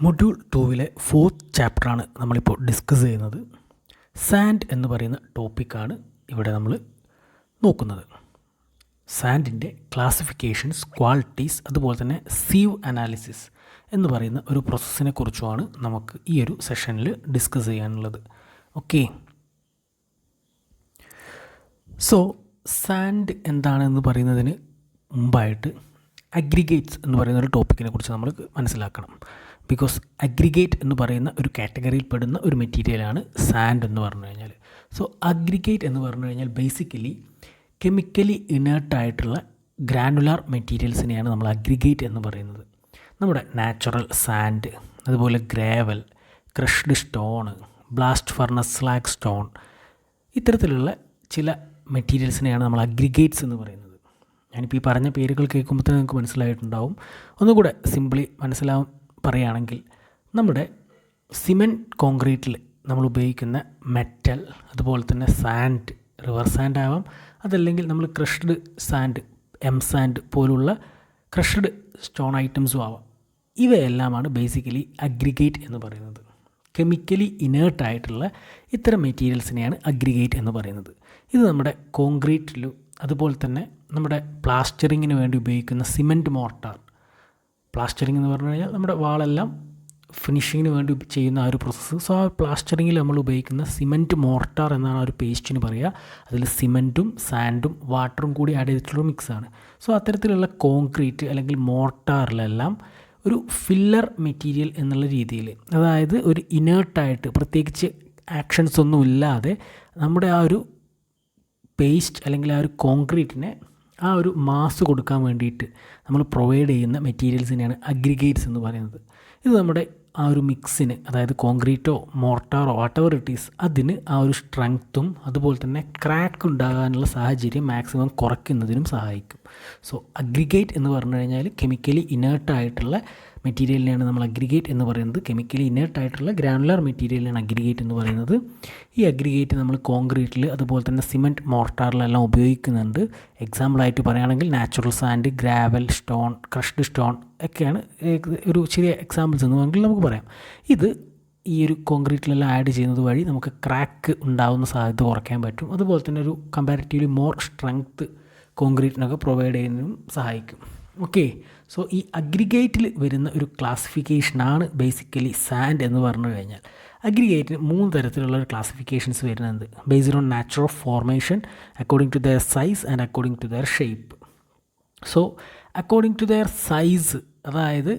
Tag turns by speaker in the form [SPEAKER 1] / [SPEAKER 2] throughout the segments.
[SPEAKER 1] Module 2-ലെ 4th ചാപ്റ്ററാണ് നമ്മളിപ്പോൾ discuss ചെയ്യുന്നത്. സാൻഡ് എന്ന് പറയുന്ന ടോപ്പിക്കാണ് ഇവിടെ നമ്മൾ നോക്കുന്നത്. സാൻഡിൻ്റെ ക്ലാസിഫിക്കേഷൻസ്, ക്വാളിറ്റീസ്, അതുപോലെ തന്നെ സീവ് അനാലിസിസ് എന്ന് പറയുന്ന ഒരു പ്രോസസ്സിനെ കുറിച്ചുമാണ് നമുക്ക് ഈ ഒരു സെഷനിൽ ഡിസ്കസ് ചെയ്യാനുള്ളത്. ഓക്കെ, സോ സാൻഡ് എന്താണെന്ന് പറയുന്നതിന് മുമ്പായിട്ട് അഗ്രിഗേറ്റ്സ് എന്ന് പറയുന്ന ഒരു ടോപ്പിക്കിനെ കുറിച്ച് നമ്മൾ മനസ്സിലാക്കണം. ബിക്കോസ് അഗ്രിഗേറ്റ് എന്ന് പറയുന്ന ഒരു കാറ്റഗറിയിൽ പെടുന്ന ഒരു മെറ്റീരിയലാണ് സാൻഡ് എന്ന് പറഞ്ഞു കഴിഞ്ഞാൽ. സോ അഗ്രിഗേറ്റ് എന്ന് പറഞ്ഞു കഴിഞ്ഞാൽ ബേസിക്കലി കെമിക്കലി ഇനേർട്ടായിട്ടുള്ള ഗ്രാനുലാർ മെറ്റീരിയൽസിനെയാണ് നമ്മൾ അഗ്രിഗേറ്റ് എന്ന് പറയുന്നത്. നമ്മുടെ നാച്ചുറൽ സാൻഡ്, അതുപോലെ gravel, crushed stone, blast furnace slag stone, ഇത്തരത്തിലുള്ള ചില മെറ്റീരിയൽസിനെയാണ് നമ്മൾ അഗ്രിഗേറ്റ്സ് എന്ന് പറയുന്നത്. ഞാനിപ്പോൾ ഈ പറഞ്ഞ പേരുകൾ കേൾക്കുമ്പോൾ തന്നെ നിങ്ങൾക്ക് മനസ്സിലായിട്ടുണ്ടാവും. ഒന്നുകൂടെ സിംപ്ലി പറയുകയാണെങ്കിൽ, നമ്മുടെ സിമെൻറ്റ് കോൺക്രീറ്റിൽ നമ്മൾ ഉപയോഗിക്കുന്ന മെറ്റൽ, അതുപോലെ തന്നെ സാൻഡ്, റിവർ സാൻഡ് ആവാം, അതല്ലെങ്കിൽ നമ്മൾ ക്രഷ്ഡ് സാൻഡ്, സാൻഡ് പോലുള്ള ക്രഷ്ഡ് സ്റ്റോൺ ഐറ്റംസും ആവാം. ഇവയെല്ലാമാണ് ബേസിക്കലി അഗ്രിഗേറ്റ് എന്ന് പറയുന്നത്. കെമിക്കലി ഇനേർട്ടായിട്ടുള്ള ഇത്തരം മെറ്റീരിയൽസിനെയാണ് അഗ്രിഗേറ്റ് എന്ന് പറയുന്നത്. ഇത് നമ്മുടെ കോൺക്രീറ്റിലും അതുപോലെ തന്നെ നമ്മുടെ പ്ലാസ്റ്ററിങ്ങിന് വേണ്ടി ഉപയോഗിക്കുന്ന സിമെൻറ്റ് മോർട്ടാർ. പ്ലാസ്റ്ററിങ് എന്ന് പറഞ്ഞു കഴിഞ്ഞാൽ നമ്മുടെ വാളെല്ലാം ഫിനിഷിങ്ങിന് വേണ്ടി ചെയ്യുന്ന ആ ഒരു പ്രോസസ്സ്. സോ ആ പ്ലാസ്റ്ററിങ്ങിൽ നമ്മൾ ഉപയോഗിക്കുന്ന സിമെൻറ്റ് മോർട്ടാർ എന്നാണ് ആ ഒരു പേസ്റ്റിന് പറയുക. അതിൽ സിമെൻറ്റും സാൻഡും വാട്ടറും കൂടി ആഡ് ചെയ്തിട്ടുള്ള മിക്സാണ്. സോ അത്തരത്തിലുള്ള കോൺക്രീറ്റ് അല്ലെങ്കിൽ മോർട്ടാറിലെല്ലാം ഒരു ഫില്ലർ മെറ്റീരിയൽ എന്നുള്ള രീതിയിൽ, അതായത് ഒരു ഇനേർട്ടായിട്ട് പ്രത്യേകിച്ച് ആക്ഷൻസ് ഒന്നും ഇല്ലാതെ നമ്മുടെ ആ ഒരു പേസ്റ്റ് അല്ലെങ്കിൽ ആ ഒരു കോൺക്രീറ്റിനെ ആ ഒരു മാസ് കൊടുക്കാൻ വേണ്ടിയിട്ട് നമ്മൾ പ്രൊവൈഡ് ചെയ്യുന്ന മെറ്റീരിയൽസിനെയാണ് അഗ്രിഗേറ്റ്സ് എന്ന് പറയുന്നത്. ഇത് നമ്മുടെ ആ ഒരു മിക്സിന്, അതായത് കോൺക്രീറ്റോ മോർട്ടാറോ വാട്ടെവർ ഇറ്റ് ഈസ്, അതിന് ആ ഒരു സ്ട്രെങ്ത്തും അതുപോലെ തന്നെ ക്രാക്ക് ഉണ്ടാകാനുള്ള സാഹചര്യം മാക്സിമം കുറയ്ക്കുന്നതിനും സഹായിക്കും. സോ അഗ്രിഗേറ്റ് എന്ന് പറഞ്ഞു കഴിഞ്ഞാൽ കെമിക്കലി ഇനേർട്ടായിട്ടുള്ള മെറ്റീരിയലിനെയാണ് നമ്മൾ അഗ്രിഗേറ്റ് എന്ന് പറയുന്നത്. കെമിക്കലി ഇനേർട്ടായിട്ടുള്ള ഗ്രാനുലാർ മെറ്റീരിയലിനാണ് അഗ്രിഗേറ്റ് എന്ന് പറയുന്നത്. ഈ അഗ്രിഗേറ്റ് നമ്മൾ കോൺക്രീറ്റിൽ അതുപോലെ തന്നെ സിമെൻറ്റ് മോർട്ടാറിലെല്ലാം ഉപയോഗിക്കുന്നുണ്ട്. എക്സാമ്പിളായിട്ട് പറയുകയാണെങ്കിൽ natural sand, gravel, stone, crushed stone ഒക്കെയാണ് ഒരു ചെറിയ എക്സാമ്പിൾസ് എന്ന് വേണമെങ്കിൽ നമുക്ക് പറയാം. ഇത് ഈ ഒരു കോൺക്രീറ്റിലെല്ലാം ആഡ് ചെയ്യുന്നത് വഴി നമുക്ക് ക്രാക്ക് ഉണ്ടാകുന്ന സാധ്യത കുറയ്ക്കാൻ പറ്റും. അതുപോലെ തന്നെ ഒരു കമ്പാരിറ്റീവ്ലി മോർ സ്ട്രെങ്ത്ത് കോൺക്രീറ്റിനൊക്കെ പ്രൊവൈഡ് ചെയ്യുന്നതിനും സഹായിക്കും. ഓക്കെ, സോ ഈ അഗ്രിഗേറ്റിൽ വരുന്ന ഒരു ക്ലാസിഫിക്കേഷനാണ് ബേസിക്കലി സാൻഡ് എന്ന് പറഞ്ഞു കഴിഞ്ഞാൽ. അഗ്രിഗേറ്റിന് 3 തരത്തിലുള്ള ഒരു ക്ലാസിഫിക്കേഷൻസ് വരുന്നുണ്ട്. Based on nature of formation, according to their size and according to their shape. So according to their size, അതായത്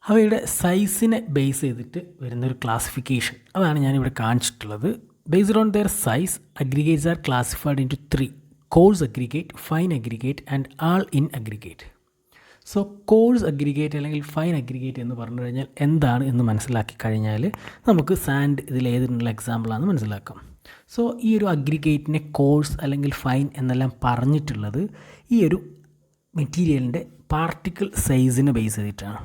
[SPEAKER 1] അവയുടെ സൈസിനെ ബേസ് ചെയ്തിട്ട് വരുന്നൊരു ക്ലാസിഫിക്കേഷൻ, അതാണ് ഞാനിവിടെ കാണിച്ചിട്ടുള്ളത്. Based on their size, aggregates are classified into 3: coarse aggregate, fine aggregate and all in aggregate. So coarse aggregate അല്ലെങ്കിൽ fine aggregate എന്ന് പറഞ്ഞു കഴിഞ്ഞാൽ എന്താണ് എന്ന് മനസ്സിലാക്കി കഴിഞ്ഞാൽ നമുക്ക് സാൻഡ് ഇതിലേതിനുള്ള എക്സാമ്പിളാണെന്ന് മനസ്സിലാക്കാം. സോ ഈ ഒരു അഗ്രിഗേറ്റിനെ കോഴ്സ് അല്ലെങ്കിൽ ഫൈൻ എന്നെല്ലാം പറഞ്ഞിട്ടുള്ളത് ഈ ഒരു മെറ്റീരിയലിൻ്റെ പാർട്ടിക്കിൾ സൈസിനെ ബേസ് ചെയ്തിട്ടാണ്.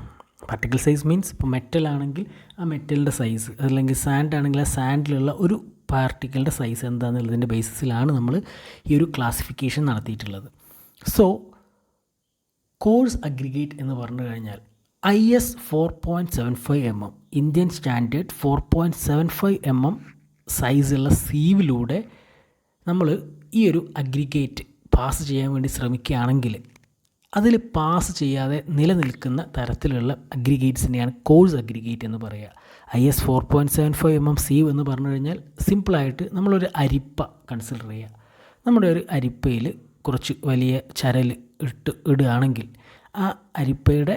[SPEAKER 1] പാർട്ടിക്കിൾ സൈസ് മീൻസ് ഇപ്പോൾ മെറ്റൽ ആണെങ്കിൽ ആ മെറ്റലിൻ്റെ സൈസ്, അല്ലെങ്കിൽ സാൻഡ് ആണെങ്കിൽ ആ സാൻഡിലുള്ള ഒരു പാർട്ടിക്കിളിൻ്റെ സൈസ് എന്താണെന്നുള്ളതിൻ്റെ ബേസിസിലാണ് നമ്മൾ ഈ ഒരു ക്ലാസിഫിക്കേഷൻ നടത്തിയിട്ടുള്ളത്. സോ കോഴ്സ് അഗ്രിഗേറ്റ് എന്ന് പറഞ്ഞു കഴിഞ്ഞാൽ IS 4.75 mm, Indian standard 4.75 mm സൈസുള്ള സീവിലൂടെ നമ്മൾ ഈ ഒരു അഗ്രിഗേറ്റ് പാസ് ചെയ്യാൻ വേണ്ടി ശ്രമിക്കുകയാണെങ്കിൽ അതിൽ പാസ് ചെയ്യാതെ നിലനിൽക്കുന്ന തരത്തിലുള്ള അഗ്രിഗേറ്റ്സിനെയാണ് കോഴ്സ് അഗ്രിഗേറ്റ് എന്ന് പറയുക. IS 4.75 mm സീവ് എന്ന് പറഞ്ഞു കഴിഞ്ഞാൽ സിമ്പിളായിട്ട് നമ്മളൊരു അരിപ്പ കൺസിഡർ ചെയ്യുക. നമ്മുടെ ഒരു അരിപ്പയിൽ കുറച്ച് വലിയ ചരൽ ഇടുകയാണെങ്കിൽ ആ അരിപ്പയുടെ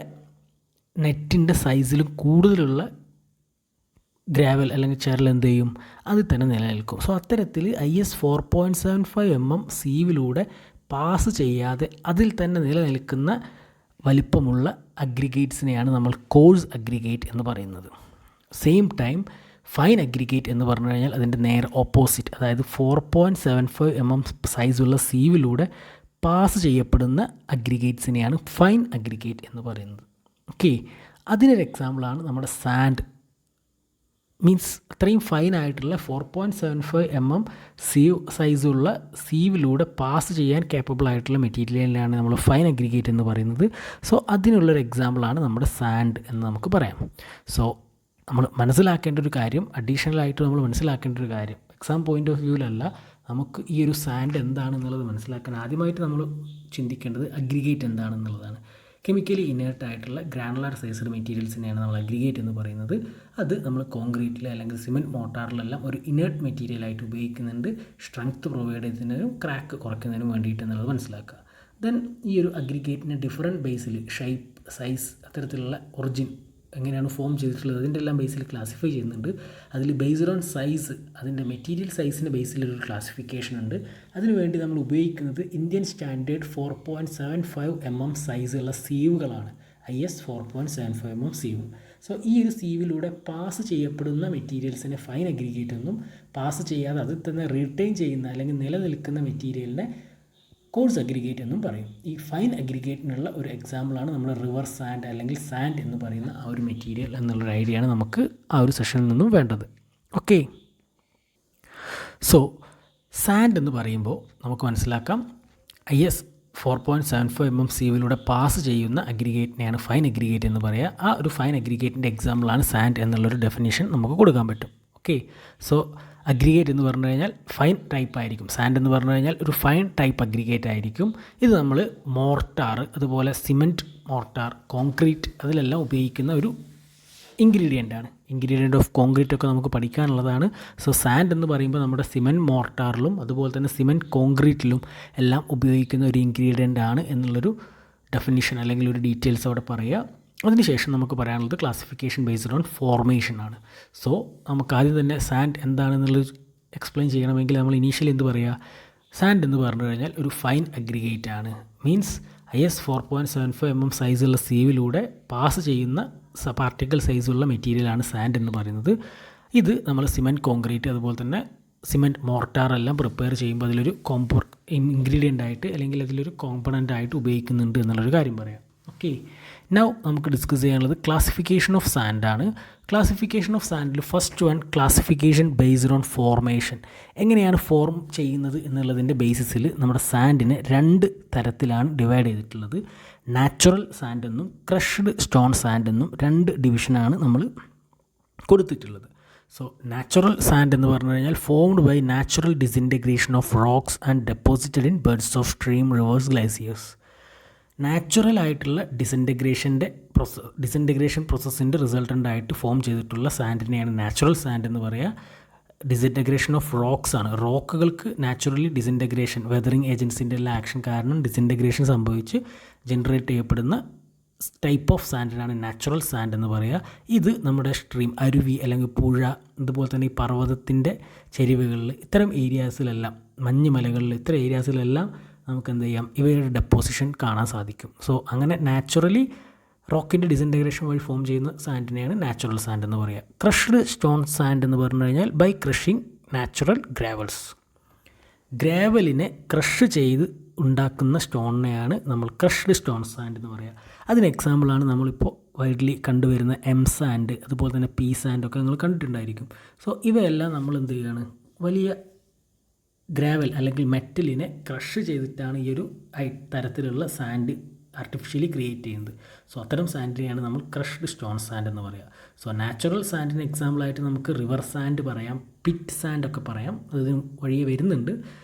[SPEAKER 1] നെറ്റിൻ്റെ സൈസിലും കൂടുതലുള്ള ഗ്രാവൽ അല്ലെങ്കിൽ ചരൽ എന്ത് ചെയ്യും, അതിൽ തന്നെ നിലനിൽക്കും. സോ അത്തരത്തിൽ IS 4.75 mm സീവിലൂടെ പാസ് ചെയ്യാതെ അതിൽ തന്നെ നിലനിൽക്കുന്ന വലിപ്പമുള്ള അഗ്രിഗേറ്റ്സിനെയാണ് നമ്മൾ കോഴ്സ് അഗ്രിഗേറ്റ് എന്ന് പറയുന്നത്. സെയിം ടൈം ഫൈൻ അഗ്രിഗേറ്റ് എന്ന് പറഞ്ഞു കഴിഞ്ഞാൽ അതിൻ്റെ നേരെ ഓപ്പോസിറ്റ്, അതായത് 4.75 mm സൈസുള്ള സീവിലൂടെ പാസ് ചെയ്യപ്പെടുന്ന അഗ്രിഗേറ്റ്സിനെയാണ് ഫൈൻ അഗ്രിഗേറ്റ് എന്ന് പറയുന്നത്. ഓക്കെ, അതിനൊരു എക്സാമ്പിളാണ് നമ്മുടെ സാൻഡ് മീൻസ് അത്രയും ഫൈനായിട്ടുള്ള 4.75 സീവ് സൈസുള്ള സീവിലൂടെ പാസ് ചെയ്യാൻ കേപ്പബിൾ ആയിട്ടുള്ള മെറ്റീരിയലിനാണ് നമ്മൾ ഫൈൻ അഗ്രിഗേറ്റ് എന്ന് പറയുന്നത്. സോ അതിനുള്ളൊരു എക്സാമ്പിളാണ് നമ്മുടെ സാൻഡ് എന്ന് നമുക്ക് പറയാം. സോ നമ്മൾ മനസ്സിലാക്കേണ്ട ഒരു കാര്യം, അഡീഷണലായിട്ട് നമ്മൾ മനസ്സിലാക്കേണ്ട ഒരു കാര്യം, എക്സാം പോയിൻ്റ് ഓഫ് വ്യൂവിലല്ല, നമുക്ക് ഈ ഒരു സാൻഡ് എന്താണെന്നുള്ളത് മനസ്സിലാക്കാൻ ആദ്യമായിട്ട് നമ്മൾ ചിന്തിക്കേണ്ടത് അഗ്രിഗേറ്റ് എന്താണെന്നുള്ളതാണ്. കെമിക്കലി ഇനേർട്ടായിട്ടുള്ള ഗ്രാനുലാർ സൈസ്ഡ് മെറ്റീരിയൽസിനെയാണ് നമ്മൾ അഗ്രിഗേറ്റ് എന്ന് പറയുന്നത്. അത് നമ്മൾ കോൺക്രീറ്റിൽ അല്ലെങ്കിൽ സിമെൻറ്റ് മോട്ടാറിലെല്ലാം ഒരു ഇനേർട്ട് മെറ്റീരിയലായിട്ട് ഉപയോഗിക്കുന്നുണ്ട്, സ്ട്രെങ്ത് പ്രൊവൈഡ് ചെയ്യുന്നതിനും ക്രാക്ക് കുറയ്ക്കുന്നതിനും വേണ്ടിയിട്ട് എന്നുള്ളത് മനസ്സിലാക്കുക. ദെൻ ഈ ഒരു അഗ്രിഗേറ്റിന് ഡിഫറെൻറ്റ് ബേസിൽ ഷേപ്പ്, സൈസ്, അത്തരത്തിലുള്ള ഒറിജിൻ എങ്ങനെയാണ് ഫോം ചെയ്തിട്ടുള്ളത് അതിൻ്റെ എല്ലാം ബേസിൽ ക്ലാസിഫൈ ചെയ്യുന്നുണ്ട്. അതിൽ ബേസ്ഡ് ഓൺ സൈസ്, അതിൻ്റെ മെറ്റീരിയൽ സൈസിൻ്റെ ബേസിലൊരു ക്ലാസിഫിക്കേഷൻ ഉണ്ട്. അതിനുവേണ്ടി നമ്മൾ ഉപയോഗിക്കുന്നത് ഇന്ത്യൻ സ്റ്റാൻഡേർഡ് 4.75 സൈസുള്ള സീവുകളാണ്, IS 4.75 സീവ്. സോ ഈ ഒരു സീവിലൂടെ പാസ് ചെയ്യപ്പെടുന്ന മെറ്റീരിയൽസിനെ ഫൈൻ അഗ്രിഗേറ്റ് എന്നും, പാസ് ചെയ്യാതെ അതിൽ തന്നെ റീറ്റെയിൻ ചെയ്യുന്ന അല്ലെങ്കിൽ നിലനിൽക്കുന്ന മെറ്റീരിയലിനെ കോഴ്സ് അഗ്രിഗേറ്റ് എന്നും പറയും. ഈ ഫൈൻ അഗ്രിഗേറ്റിനുള്ള ഒരു എക്സാമ്പിളാണ് നമ്മൾ റിവർ സാൻഡ് അല്ലെങ്കിൽ സാൻഡ് എന്ന് പറയുന്ന ആ ഒരു മെറ്റീരിയൽ എന്നുള്ളൊരു ഐഡിയയാണ് നമുക്ക് ആ ഒരു സെഷനിൽ നിന്നും വേണ്ടത്. ഓക്കെ, സോ സാൻഡ് എന്ന് പറയുമ്പോൾ നമുക്ക് മനസ്സിലാക്കാം IS 4.75 സീവിലൂടെ പാസ് ചെയ്യുന്ന അഗ്രിഗേറ്റിനെയാണ് ഫൈൻ അഗ്രിഗേറ്റ് എന്ന് പറയുക. ആ ഒരു ഫൈൻ അഗ്രിഗേറ്റിൻ്റെ എക്സാമ്പിളാണ് സാൻഡ് എന്നുള്ളൊരു ഡെഫിനേഷൻ നമുക്ക് കൊടുക്കാൻ പറ്റും. ഓക്കെ, സോ അഗ്രിഗേറ്റ് എന്ന് പറഞ്ഞു കഴിഞ്ഞാൽ ഫൈൻ ടൈപ്പ് ആയിരിക്കും, സാൻഡ് എന്ന് പറഞ്ഞു കഴിഞ്ഞാൽ ഒരു ഫൈൻ ടൈപ്പ് അഗ്രിഗേറ്റ് ആയിരിക്കും. ഇത് നമ്മൾ മോർട്ടാർ, അതുപോലെ സിമെൻറ്റ് മോർട്ടാർ, കോൺക്രീറ്റ് അതിലെല്ലാം ഉപയോഗിക്കുന്ന ഒരു ഇൻഗ്രീഡിയൻ്റ് ഓഫ് കോൺക്രീറ്റ് ഒക്കെ നമുക്ക് പഠിക്കാനുള്ളതാണ്. സോ സാൻഡ് എന്ന് പറയുമ്പോൾ നമ്മുടെ സിമെൻറ്റ് മോർട്ടാറിലും അതുപോലെ തന്നെ സിമെൻറ്റ് കോൺക്രീറ്റിലും എല്ലാം ഉപയോഗിക്കുന്ന ഒരു ഇൻഗ്രീഡിയൻ്റ് ആണ് എന്നുള്ളൊരു ഡെഫിനിഷൻ അല്ലെങ്കിൽ ഒരു ഡീറ്റെയിൽസ് അവിടെ പറയുക. അതിനുശേഷം നമുക്ക് പറയാനുള്ളത് ക്ലാസിഫിക്കേഷൻ ബേസ്ഡ് ഓൺ ഫോർമേഷൻ ആണ്. സോ നമുക്ക് ആദ്യം തന്നെ സാൻഡ് എന്താണെന്നുള്ളത് എക്സ്പ്ലെയിൻ ചെയ്യണമെങ്കിൽ നമ്മൾ ഇനീഷ്യലി എന്ത് പറയുക, സാൻഡ് എന്ന് പറഞ്ഞു കഴിഞ്ഞാൽ ഒരു ഫൈൻ അഗ്രിഗേറ്റ് ആണ്. മീൻസ് IS 4.75 സൈസുള്ള സീവിലൂടെ പാസ് ചെയ്യുന്ന പാർട്ടിക്കൽ സൈസുള്ള മെറ്റീരിയലാണ് സാൻഡ് എന്ന് പറയുന്നത്. ഇത് നമ്മൾ സിമെൻറ്റ് കോൺക്രീറ്റ് അതുപോലെ തന്നെ സിമെൻറ്റ് മോർട്ടാറെല്ലാം പ്രിപ്പയർ ചെയ്യുമ്പോൾ അതിലൊരു ഇൻഗ്രീഡിയൻ്റ് ആയിട്ട് അല്ലെങ്കിൽ അതിലൊരു കോമ്പണൻ്റ് ആയിട്ട് ഉപയോഗിക്കുന്നുണ്ട് എന്നുള്ളൊരു കാര്യം പറയാം. ഓക്കെ, നൗ നമുക്ക് ഡിസ്കസ് ചെയ്യാനുള്ളത് ക്ലാസിഫിക്കേഷൻ ഓഫ് സാൻഡ് ആണ്. Classification of sandal first one classification based on formation. എങ്ങനെയാണ് ഫോം ചെയ്യുന്നത് എന്നുള്ളതിൻ്റെ ബേസിസിൽ നമ്മുടെ സാൻഡിനെ 2 തരത്തിലാണ് ഡിവൈഡ് ചെയ്തിട്ടുള്ളത്. നാച്ചുറൽ സാൻഡ് എന്നും ക്രഷ്ഡ് സ്റ്റോൺ സാൻഡ് എന്നും 2 ഡിവിഷനാണ് നമ്മൾ കൊടുത്തിട്ടുള്ളത്. സോ നാച്ചുറൽ സാൻഡ് എന്ന് പറഞ്ഞു കഴിഞ്ഞാൽ formed by natural disintegration of rocks and deposited in beds of stream, rivers, glaciers. Natural ആയിട്ടുള്ള ഡിസിൻറ്റഗ്രേഷൻ പ്രോസസ്സിൻ്റെ റിസൾട്ടൻ്റായിട്ട് ഫോം ചെയ്തിട്ടുള്ള സാൻഡിനെയാണ് നാച്ചുറൽ സാൻഡ് എന്ന് പറയുക. ഡിസിൻറ്റഗ്രേഷൻ ഓഫ് റോക്സ് ആണ്, റോക്കുകൾക്ക് നാച്ചുറലി ഡിസിൻറ്റഗ്രേഷൻ, വെതറിങ് ഏജൻസിൻ്റെ എല്ലാ ആക്ഷൻ കാരണം ഡിസിൻറ്റഗ്രേഷൻ സംഭവിച്ച് ജനറേറ്റ് ചെയ്യപ്പെടുന്ന ടൈപ്പ് ഓഫ് സാൻഡിനാണ് നാച്ചുറൽ സാൻഡ് എന്ന് പറയുക. ഇത് നമ്മുടെ സ്ട്രീം, അരുവി അല്ലെങ്കിൽ പുഴ, അതുപോലെ തന്നെ ഈ പർവ്വതത്തിൻ്റെ ചെരിവുകളിൽ, ഇത്തരം ഏരിയാസിലെല്ലാം, മഞ്ഞുമലകളിൽ, ഇത്തരം ഏരിയാസിലെല്ലാം നമുക്ക് എന്ത് ചെയ്യാം, ഇവയുടെ ഡെപ്പോസിഷൻ കാണാൻ സാധിക്കും. സോ അങ്ങനെ നാച്ചുറലി റോക്കിൻ്റെ ഡിസിൻറ്റഗ്രേഷൻ വഴി ഫോം ചെയ്യുന്ന സാൻഡിനെയാണ് നാച്ചുറൽ സാൻഡ് എന്ന് പറയുക. ക്രഷ്ഡ് സ്റ്റോൺ സാൻഡ് എന്ന് പറഞ്ഞു കഴിഞ്ഞാൽ ബൈ ക്രഷിങ് നാച്ചുറൽ ഗ്രാവൽസ്. ഗ്രാവലിനെ ക്രഷ് ചെയ്ത് ഉണ്ടാക്കുന്ന സ്റ്റോണിനെയാണ് നമ്മൾ ക്രഷ്ഡ് സ്റ്റോൺ സാൻഡ് എന്ന് പറയുക. അതിന് എക്സാമ്പിളാണ് നമ്മളിപ്പോൾ വൈഡ്ലി കണ്ടുവരുന്ന സാൻഡ്, അതുപോലെ തന്നെ സാൻഡ് ഒക്കെ നിങ്ങൾ കണ്ടിട്ടുണ്ടായിരിക്കും. സോ ഇവയെല്ലാം നമ്മൾ എന്ത് ചെയ്യുകയാണ്, വലിയ ഗ്രാവൽ അല്ലെങ്കിൽ മെറ്റലിനെ ക്രഷ് ചെയ്തിട്ടാണ് ഈ ഒരു തരത്തിലുള്ള സാൻഡ് ആർട്ടിഫിഷ്യലി ക്രിയേറ്റ് ചെയ്യുന്നത്. സോ അത്തരം സാൻഡിനെയാണ് നമ്മൾ ക്രഷ്ഡ് സ്റ്റോൺ സാൻഡ് എന്ന് പറയുക. സോ നാച്ചുറൽ സാൻഡിന് എക്സാമ്പിളായിട്ട് നമുക്ക് റിവർ സാൻഡ് പറയാം, പിറ്റ് സാൻഡ് ഒക്കെ പറയാം, അതിന് വഴിയെ വരുന്നുണ്ട്.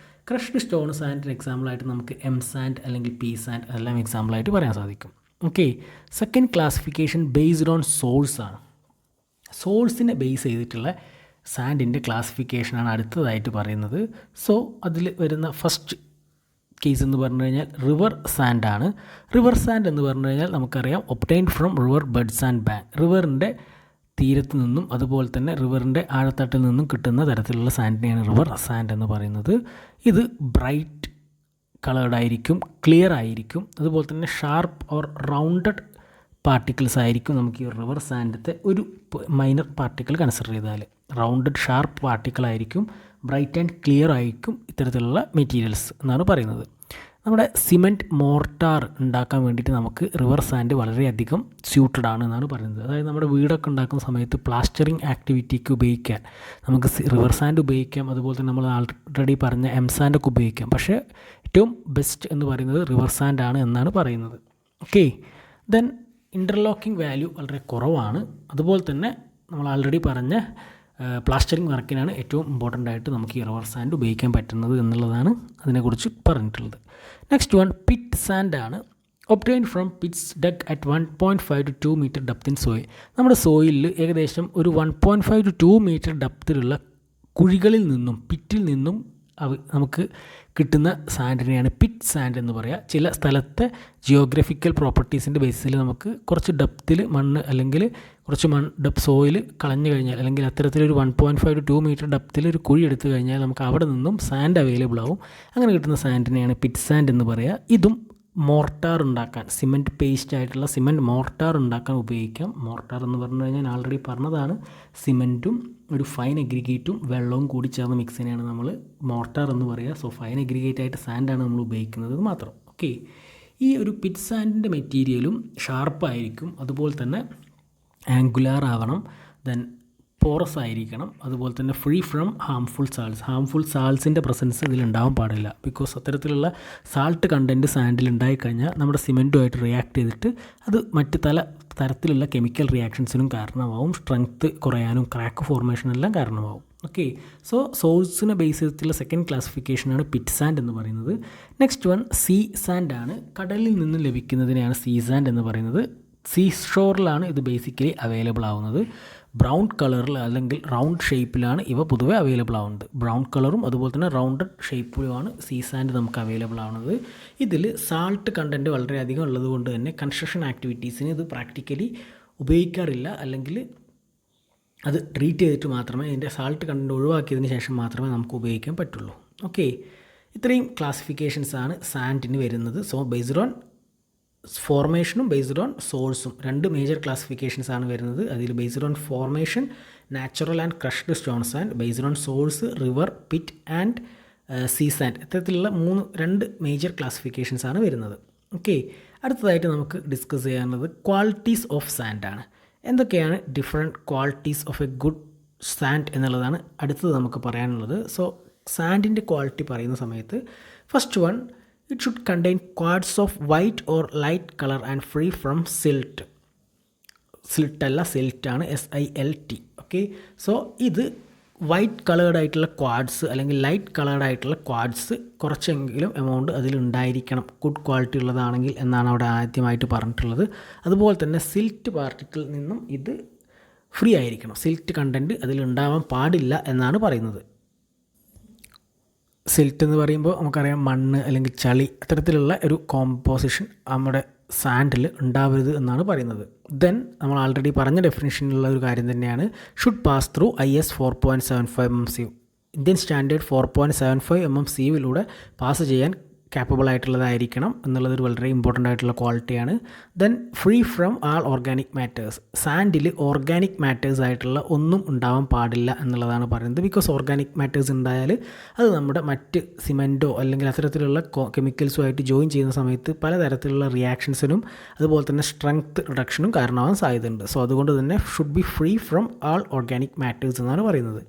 [SPEAKER 1] ക്രഷ്ഡ് സ്റ്റോൺ സാൻഡിന് എക്സാമ്പിളായിട്ട് നമുക്ക് സാൻഡ് അല്ലെങ്കിൽ സാൻഡ് അതെല്ലാം എക്സാമ്പിളായിട്ട് പറയാൻ സാധിക്കും. Okay, second classification based on source ആണ്. സോഴ്സിനെ ബേസ് ചെയ്തിട്ടുള്ള സാൻഡിൻ്റെ ക്ലാസിഫിക്കേഷനാണ് അടുത്തതായിട്ട് പറയുന്നത്. സോ അതിൽ വരുന്ന ഫസ്റ്റ് കേസ് എന്ന് പറഞ്ഞു കഴിഞ്ഞാൽ റിവർ സാൻഡാണ്. റിവർ സാൻഡ് എന്ന് പറഞ്ഞു കഴിഞ്ഞാൽ നമുക്കറിയാം obtained from river beds and bank. റിവറിൻ്റെ തീരത്ത് നിന്നും അതുപോലെ തന്നെ റിവറിൻ്റെ ആഴത്തട്ടിൽ നിന്നും കിട്ടുന്ന തരത്തിലുള്ള സാൻഡിനെയാണ് റിവർ സാൻഡ് എന്ന് പറയുന്നത്. ഇത് ബ്രൈറ്റ് കളേർഡ് ആയിരിക്കും, ക്ലിയർ ആയിരിക്കും, അതുപോലെ തന്നെ ഷാർപ്പ് ഓർ റൗണ്ടഡ് പാർട്ടിക്കിൾസ് ആയിരിക്കും. നമുക്ക് ഈ റിവർ സാൻഡത്തെ ഒരു മൈനർ പാർട്ടിക്കിൾ കൺസിഡർ ചെയ്താൽ റൗണ്ടഡ് ഷാർപ്പ് പാർട്ടിക്കിൾ ആയിരിക്കും, ബ്രൈറ്റ് ആൻഡ് ക്ലിയർ ആയിരിക്കും ഇത്തരത്തിലുള്ള മെറ്റീരിയൽസ് എന്നാണ് പറയുന്നത്. നമ്മുടെ സിമെൻറ്റ് മോർട്ടാർ ഉണ്ടാക്കാൻ വേണ്ടിയിട്ട് നമുക്ക് റിവർ സാൻഡ് വളരെയധികം സ്യൂട്ടഡ് ആണ് എന്നാണ് പറയുന്നത്. അതായത് നമ്മുടെ വീടൊക്കെ ഉണ്ടാക്കുന്ന സമയത്ത് പ്ലാസ്റ്ററിങ് ആക്ടിവിറ്റിക്ക് ഉപയോഗിക്കാൻ നമുക്ക് റിവർ സാൻഡ് ഉപയോഗിക്കാം. അതുപോലെ തന്നെ നമ്മൾ ആൾറെഡി പറഞ്ഞ എം സാൻഡൊക്കെ ഉപയോഗിക്കാം. പക്ഷേ ഏറ്റവും ബെസ്റ്റ് എന്ന് പറയുന്നത് റിവർ സാൻഡ് ആണ് എന്നാണ് പറയുന്നത്. ഓക്കെ, ദെൻ ഇൻ്റർലോക്കിംഗ് വാല്യൂ വളരെ കുറവാണ്. അതുപോലെ തന്നെ നമ്മൾ ആൾറെഡി പറഞ്ഞ പ്ലാസ്റ്ററിങ് വർക്കിനാണ് ഏറ്റവും ഇമ്പോർട്ടൻ്റ് ആയിട്ട് നമുക്ക് ഈ റിവർ സാൻഡ് ഉപയോഗിക്കാൻ പറ്റുന്നത് എന്നുള്ളതാണ് അതിനെക്കുറിച്ച് പറഞ്ഞിട്ടുള്ളത്. നെക്സ്റ്റ് വൺ പിറ്റ് സാൻഡ് ആണ്. Obtain from pits dug at 1.5 to 2 meter depth in soil. നമ്മുടെ സോയിലിൽ ഏകദേശം ഒരു 1.5 to 2 meter ഡെപ്തിലുള്ള കുഴികളിൽ നിന്നും പിറ്റിൽ നിന്നും നമുക്ക് കിട്ടുന്ന സാൻഡിനെയാണ് പിറ്റ് സാൻഡ് എന്ന് പറയുക. ചില സ്ഥലത്തെ ജിയോഗ്രഫിക്കൽ പ്രോപ്പർട്ടീസിൻ്റെ ബേസിസിൽ നമുക്ക് കുറച്ച് ഡെപ്തിൽ മണ്ണ് അല്ലെങ്കിൽ കുറച്ച് സോയിൽ കളഞ്ഞു കഴിഞ്ഞാൽ അല്ലെങ്കിൽ അത്തരത്തിലൊരു 1.5 to 2 meter ഡെപ്തിൽ ഒരു കുഴി എടുത്തു കഴിഞ്ഞാൽ നമുക്ക് അവിടെ നിന്നും സാൻഡ് അവൈലബിൾ ആവും. അങ്ങനെ കിട്ടുന്ന സാൻഡിനെയാണ് പിറ്റ് സാൻഡ് എന്ന് പറയുക. ഇതും മോർട്ടാർ ഉണ്ടാക്കാൻ, സിമെൻറ്റ് പേസ്റ്റ് ആയിട്ടുള്ള സിമെൻറ്റ് മോർട്ടാർ ഉണ്ടാക്കാൻ ഉപയോഗിക്കാം. മോർട്ടാർ എന്ന് പറഞ്ഞു കഴിഞ്ഞാൽ ആൾറെഡി പറഞ്ഞതാണ്, സിമെൻറ്റും ഒരു ഫൈൻ എഗ്രിഗേറ്റും വെള്ളവും കൂടി ചേർന്ന മിക്സിനെയാണ് നമ്മൾ മോർട്ടാർ എന്ന് പറയുക. സോ ഫൈൻ എഗ്രിഗേറ്റ് ആയിട്ട് സാൻഡാണ് നമ്മൾ ഉപയോഗിക്കുന്നത് മാത്രം. ഓക്കെ, ഈ ഒരു പിറ്റ് സാൻഡിൻ്റെ മെറ്റീരിയലും ഷാർപ്പായിരിക്കും, അതുപോലെ തന്നെ ആംഗുലാർ ആവണം, ദെൻ പോറസ് ആയിരിക്കണം, അതുപോലെ തന്നെ ഫ്രീ ഫ്രം ഹാംഫുൾ സാൾസിൻ്റെ പ്രസൻസ് ഇതിലുണ്ടാവാൻ പാടില്ല. ബിക്കോസ് അത്തരത്തിലുള്ള സാൾട്ട് കണ്ടൻറ്റ് സാൻഡിൽ ഉണ്ടായിക്കഴിഞ്ഞാൽ നമ്മുടെ സിമെൻറ്റുമായിട്ട് റിയാക്ട് ചെയ്തിട്ട് അത് മറ്റ് തരത്തിലുള്ള കെമിക്കൽ റിയാക്ഷൻസിനും കാരണമാവും, സ്ട്രെങ്ത്ത് കുറയാനും ക്രാക്ക് ഫോർമേഷനെല്ലാം കാരണമാവും. ഓക്കെ, സോ സോഴ്സിനെ ബേസ് ചെയ്തിട്ടുള്ള സെക്കൻഡ് ക്ലാസിഫിക്കേഷനാണ് പിറ്റ് സാൻഡ് എന്ന് പറയുന്നത്. നെക്സ്റ്റ് വൺ സീ സാൻഡ് ആണ്. കടലിൽ നിന്ന് ലഭിക്കുന്നതിനെയാണ് സീ സാൻഡ് എന്ന് പറയുന്നത്. സീ ഷോറിലാണ് ഇത് ബേസിക്കലി അവൈലബിൾ ആവുന്നത്. ബ്രൗൺ കളറിൽ അല്ലെങ്കിൽ റൗണ്ട് ഷേപ്പിലാണ് ഇവ പൊതുവെ അവൈലബിൾ ആവുന്നത്. ബ്രൗൺ കളറും അതുപോലെ തന്നെ റൗണ്ടഡ് ഷേപ്പിലുമാണ് സീ സാൻഡ് നമുക്ക് അവൈലബിൾ ആവുന്നത്. ഇതിൽ സാൾട്ട് കണ്ടൻറ്റ് വളരെയധികം ഉള്ളത് കൊണ്ട് തന്നെ കൺസ്ട്രക്ഷൻ ആക്ടിവിറ്റീസിന് ഇത് പ്രാക്ടിക്കലി ഉപയോഗിക്കാറില്ല, അല്ലെങ്കിൽ അത് ട്രീറ്റ് ചെയ്തിട്ട് മാത്രമേ ഇതിൻ്റെ സാൾട്ട് കണ്ടൻറ്റ് ഒഴിവാക്കിയതിന് ശേഷം മാത്രമേ നമുക്ക് ഉപയോഗിക്കാൻ പറ്റുള്ളൂ. ഓക്കെ, ഇത്രയും ക്ലാസിഫിക്കേഷൻസാണ് സാൻഡിന് വരുന്നത്. സോ ബേസ്ഡ് ഓൺ ഫോർമേഷനും ബേസ്ഡ് ഓൺ സോഴ്സും രണ്ട് മേജർ ക്ലാസിഫിക്കേഷൻസ് ആണ് വരുന്നത്. അതിൽ based on formation natural and crushed stone sand, based on source river, pit and sea sand, ഇത്തരത്തിലുള്ള രണ്ട് മേജർ ക്ലാസിഫിക്കേഷൻസ് ആണ് വരുന്നത്. ഓക്കെ, അടുത്തതായിട്ട് നമുക്ക് ഡിസ്കസ് ചെയ്യാനുള്ളത് ക്വാളിറ്റീസ് ഓഫ് സാൻഡ് ആണ്. എന്തൊക്കെയാണ് different qualities of A good sand എന്നുള്ളതാണ് അടുത്തത് നമുക്ക് പറയാനുള്ളത്. സോ സാൻഡിൻ്റെ ക്വാളിറ്റി പറയുന്ന സമയത്ത് first one, it should contain quartz of white or light color and free from silt. Silt അല്ല, സിൽറ്റ് ആണ്, SILT. ഓക്കെ, സോ ഇത് വൈറ്റ് കളേർഡ് ആയിട്ടുള്ള ക്വാഡ്സ് അല്ലെങ്കിൽ ലൈറ്റ് കളേർഡ് ആയിട്ടുള്ള ക്വാഡ്സ് കുറച്ചെങ്കിലും എമൗണ്ട് അതിലുണ്ടായിരിക്കണം, ഗുഡ് ക്വാളിറ്റി ഉള്ളതാണെങ്കിൽ എന്നാണ് അവിടെ ആദ്യമായിട്ട് പറഞ്ഞിട്ടുള്ളത്. അതുപോലെ തന്നെ സിൽറ്റ് പാർട്ടിക്കിളിൽ നിന്നും ഇത് ഫ്രീ ആയിരിക്കണം, സിൽറ്റ് കണ്ടൻറ്റ് അതിലുണ്ടാവാൻ പാടില്ല എന്നാണ് പറയുന്നത്. സിൽറ്റ് എന്ന് പറയുമ്പോൾ നമുക്കറിയാം മണ്ണ് അല്ലെങ്കിൽ ചളി അത്തരത്തിലുള്ള ഒരു കോമ്പോസിഷൻ നമ്മുടെ സാൻഡിൽ ഉണ്ടാവരുത് എന്നാണ് പറയുന്നത്. ദെൻ നമ്മൾ ആൾറെഡി പറഞ്ഞ ഡെഫിനിഷനിലുള്ള ഒരു കാര്യം തന്നെയാണ് should pass through IS 4.75 mm sieve. Indian standard 4.75 mm സീവിലൂടെ പാസ് ചെയ്യാൻ capable ആയിട്ടുള്ളതായിരിക്കണം എന്നുള്ളതൊരു വളരെ ഇമ്പോർട്ടൻ്റ് ആയിട്ടുള്ള ക്വാളിറ്റിയാണ്. Then free from all organic matters. സാൻഡിൽ ഓർഗാനിക് മാറ്റേഴ്സ് ആയിട്ടുള്ള ഒന്നും ഉണ്ടാവാൻ പാടില്ല എന്നുള്ളതാണ് പറയുന്നത്. ബിക്കോസ് ഓർഗാനിക് മാറ്റേഴ്സ് ഉണ്ടായാൽ അത് നമ്മുടെ മറ്റ് സിമെൻറ്റോ അല്ലെങ്കിൽ അത്തരത്തിലുള്ള കെമിക്കൽസുമായിട്ട് ജോയിൻ ചെയ്യുന്ന സമയത്ത് പലതരത്തിലുള്ള റിയാക്ഷൻസിനും അതുപോലെ തന്നെ സ്ട്രെങ്ത് റിഡക്ഷനും കാരണമാകാൻ സാധ്യതയുണ്ട്. സോ അതുകൊണ്ട് തന്നെ should be free from all organic matters എന്നാണ് പറയുന്നത്.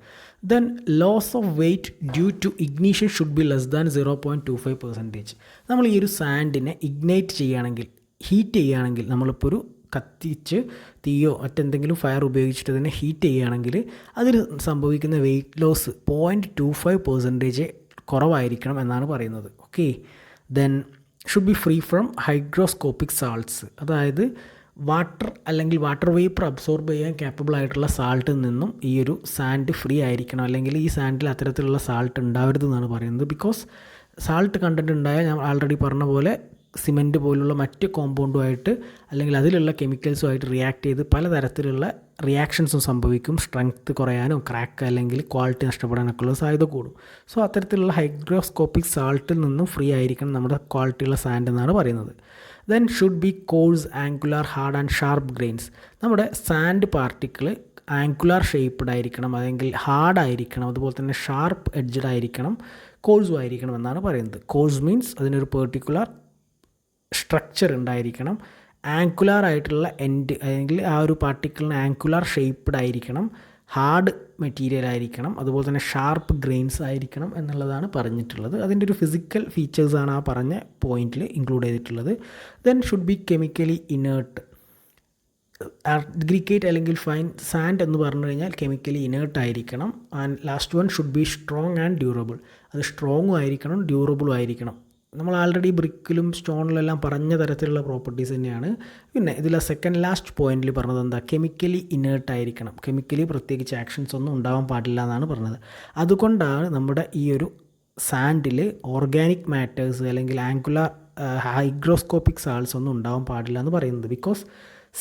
[SPEAKER 1] Then loss of weight due to ignition should be less than 0.25%. നമ്മൾ ഈ ഒരു സാൻഡിനെ ഇഗ്നൈറ്റ് ചെയ്യുകയാണെങ്കിൽ, ഹീറ്റ് ചെയ്യുകയാണെങ്കിൽ, നമ്മളിപ്പോൾ ഒരു കത്തിച്ച് തീയോ മറ്റെന്തെങ്കിലും ഫയർ ഉപയോഗിച്ചിട്ട് തന്നെ ഹീറ്റ് ചെയ്യുകയാണെങ്കിൽ അതിൽ സംഭവിക്കുന്ന വെയ്റ്റ് ലോസ് 0.25% കുറവായിരിക്കണം എന്നാണ് പറയുന്നത്. Okay, then should be free from hygroscopic salts. അതായത് വാട്ടർ അല്ലെങ്കിൽ വാട്ടർ വേപ്പർ അബ്സോർബ് ചെയ്യാൻ ക്യാപ്പബിൾ ആയിട്ടുള്ള സാൾട്ടിൽ നിന്നും ഈ ഒരു സാൻഡ് ഫ്രീ ആയിരിക്കണം, അല്ലെങ്കിൽ ഈ സാൻഡിൽ അത്തരത്തിലുള്ള സാൾട്ട് ഉണ്ടാവരുതെന്നാണ് പറയുന്നത്. ബിക്കോസ് സാൾട്ട് കണ്ടൻറ്റ് ഉണ്ടായാൽ ഞാൻ ആൾറെഡി പറഞ്ഞ പോലെ സിമെൻറ്റ് പോലുള്ള മറ്റ് കോമ്പൗണ്ടുമായിട്ട് അല്ലെങ്കിൽ അതിലുള്ള കെമിക്കൽസുമായിട്ട് റിയാക്ട് ചെയ്ത് പലതരത്തിലുള്ള റിയാക്ഷൻസും സംഭവിക്കും. സ്ട്രെങ്ത്ത് കുറയാനും ക്രാക്ക് അല്ലെങ്കിൽ ക്വാളിറ്റി നഷ്ടപ്പെടാനൊക്കെ ഉള്ള സാധ്യത കൂടും. സോ അത്തരത്തിലുള്ള ഹൈഗ്രോസ്കോപ്പിക് സാൾട്ടിൽ നിന്നും ഫ്രീ ആയിരിക്കണം നമ്മുടെ ക്വാളിറ്റിയുള്ള സാൻഡ് എന്നാണ് പറയുന്നത്. Then should be course, angular, hard and sharp grains. നമ്മുടെ സാൻഡ് പാർട്ടിക്കിൾ ആംഗുലാർ ഷേപ്പ്ഡ് ആയിരിക്കണം, അല്ലെങ്കിൽ ഹാർഡായിരിക്കണം, അതുപോലെ തന്നെ ഷാർപ്പ് എഡ്ജഡ് ആയിരിക്കണം, കോഴ്സും ആയിരിക്കണം എന്നാണ് പറയുന്നത്. കോഴ്സ് മീൻസ് അതിനൊരു പെർട്ടിക്കുലർ സ്ട്രക്ചർ ഉണ്ടായിരിക്കണം, ആങ്കുലാർ ആയിട്ടുള്ള എൻഡ് അല്ലെങ്കിൽ ആ ഒരു പാർട്ടിക്കിളിന് ആങ്കുലാർ ഷേപ്പ്ഡ് ആയിരിക്കണം, ഹാർഡ് മെറ്റീരിയൽ ആയിരിക്കണം, അതുപോലെ തന്നെ ഷാർപ്പ് ഗ്രെയിൻസ് ആയിരിക്കണം എന്നുള്ളതാണ് പറഞ്ഞിട്ടുള്ളത്. അതിൻ്റെ ഒരു ഫിസിക്കൽ ഫീച്ചേഴ്സാണ് ആ പറഞ്ഞ പോയിന്റിൽ ഇൻക്ലൂഡ് ചെയ്തിട്ടുള്ളത്. Then should be chemically inert. Aggregate അല്ലെങ്കിൽ ഫൈൻ സാൻഡ് എന്ന് പറഞ്ഞു കഴിഞ്ഞാൽ കെമിക്കലി ഇനേർട്ട് ആയിരിക്കണം. And last one should be strong and durable. അത് സ്ട്രോങ്ങും ആയിരിക്കണം, ഡ്യൂറബിളും ആയിരിക്കണം. നമ്മൾ ആൾറെഡി ബ്രിക്കിലും സ്റ്റോണിലെല്ലാം പറഞ്ഞ തരത്തിലുള്ള പ്രോപ്പർട്ടീസ് തന്നെയാണ്. പിന്നെ ഇതിലെ സെക്കൻഡ് ലാസ്റ്റ് പോയിന്റിൽ പറഞ്ഞത് എന്താ, കെമിക്കലി ഇനേർട്ട് ആയിരിക്കണം. കെമിക്കലി പ്രത്യേകിച്ച് ആക്ഷൻസ് ഒന്നും ഉണ്ടാവാൻ പാടില്ല എന്നാണ് പറഞ്ഞത്. അതുകൊണ്ടാണ് നമ്മുടെ ഈ ഒരു സാൻഡിൽ ഓർഗാനിക് മാറ്റേഴ്സ് അല്ലെങ്കിൽ ആങ്കുലാർ ഹൈഗ്രോസ്കോപ്പിക് സാൾട്സ് ഒന്നും ഉണ്ടാവാൻ പാടില്ല എന്ന് പറയുന്നത്. ബിക്കോസ്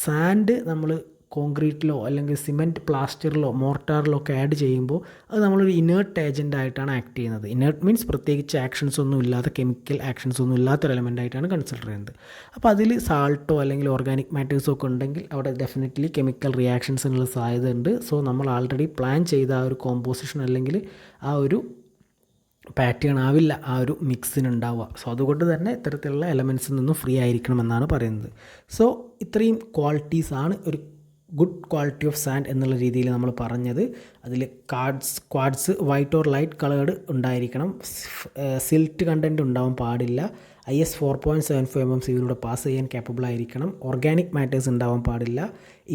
[SPEAKER 1] സാൻഡ് നമ്മൾ കോൺക്രീറ്റിലോ അല്ലെങ്കിൽ സിമെൻറ്റ് പ്ലാസ്റ്ററിലോ മോർട്ടാറിലോ ഒക്കെ ആഡ് ചെയ്യുമ്പോൾ അത് നമ്മളൊരു ഇനേർട്ട് ഏജൻ്റ് ആയിട്ടാണ് ആക്ട് ചെയ്യുന്നത്. ഇനേർട്ട് മീൻസ് പ്രത്യേകിച്ച് ആക്ഷൻസ് ഒന്നും ഇല്ലാത്ത, കെമിക്കൽ ആക്ഷൻസ് ഒന്നും ഇല്ലാത്തൊരു എലമെൻ്റ് ആയിട്ടാണ് കൺസിഡർ ചെയ്യുന്നത്. അപ്പോൾ അതിൽ സാൾട്ടോ അല്ലെങ്കിൽ ഓർഗാനിക് മാറ്റേഴ്സോ ഒക്കെ ഉണ്ടെങ്കിൽ അവിടെ ഡെഫിനറ്റ്ലി കെമിക്കൽ റിയാക്ഷൻസിനുള്ള സാധ്യത ഉണ്ട്. സോ നമ്മൾ ആൾറെഡി പ്ലാൻ ചെയ്ത ആ ഒരു കോമ്പോസിഷൻ അല്ലെങ്കിൽ ആ ഒരു പാറ്റേൺ ആവില്ല ആ ഒരു മിക്സിന് ഉണ്ടാവുക. സോ അതുകൊണ്ട് തന്നെ ഇത്തരത്തിലുള്ള എലമെൻസിൽ നിന്നും ഫ്രീ ആയിരിക്കണം എന്നാണ് പറയുന്നത്. സോ ഇത്രയും ക്വാളിറ്റീസാണ് ഒരു ഗുഡ് ക്വാളിറ്റി ഓഫ് സാൻഡ് എന്നുള്ള രീതിയിൽ നമ്മൾ പറഞ്ഞത്. അതിൽ quads white or light coloured ഉണ്ടായിരിക്കണം, സിൽറ്റ് കണ്ടൻറ്റ് ഉണ്ടാവാൻ പാടില്ല, IS 4.75 mm സിവിലൂടെ പാസ് ചെയ്യാൻ കേപ്പബിൾ ആയിരിക്കണം, ഓർഗാനിക് മാറ്റേഴ്സ് ഉണ്ടാവാൻ പാടില്ല,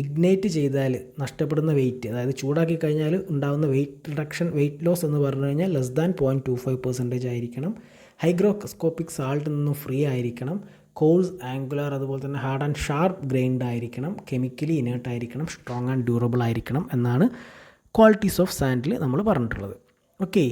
[SPEAKER 1] ഇഗ്നൈറ്റ് ചെയ്താൽ നഷ്ടപ്പെടുന്ന വെയിറ്റ്, അതായത് ചൂടാക്കി കഴിഞ്ഞാൽ ഉണ്ടാകുന്ന വെയിറ്റ് റിഡക്ഷൻ, വെയിറ്റ് ലോസ് എന്ന് പറഞ്ഞു കഴിഞ്ഞാൽ ലെസ് ദാൻ 0.25% ആയിരിക്കണം, ഹൈഗ്രോസ്കോപ്പിക് സാൾട്ടിൽ നിന്നും ഫ്രീ ആയിരിക്കണം, കോഴ്സ് ആംഗുലാർ അതുപോലെ തന്നെ ഹാർഡ് ആൻഡ് ഷാർപ്പ് ഗ്രൈൻഡ് ആയിരിക്കണം, കെമിക്കലി ഇനേർട്ട് ആയിരിക്കണം, സ്ട്രോങ് ആൻഡ് ഡ്യൂറബിൾ ആയിരിക്കണം എന്നാണ് ക്വാളിറ്റീസ് ഓഫ് സാൻഡിൽ നമ്മൾ പറഞ്ഞിട്ടുള്ളത്. Okay,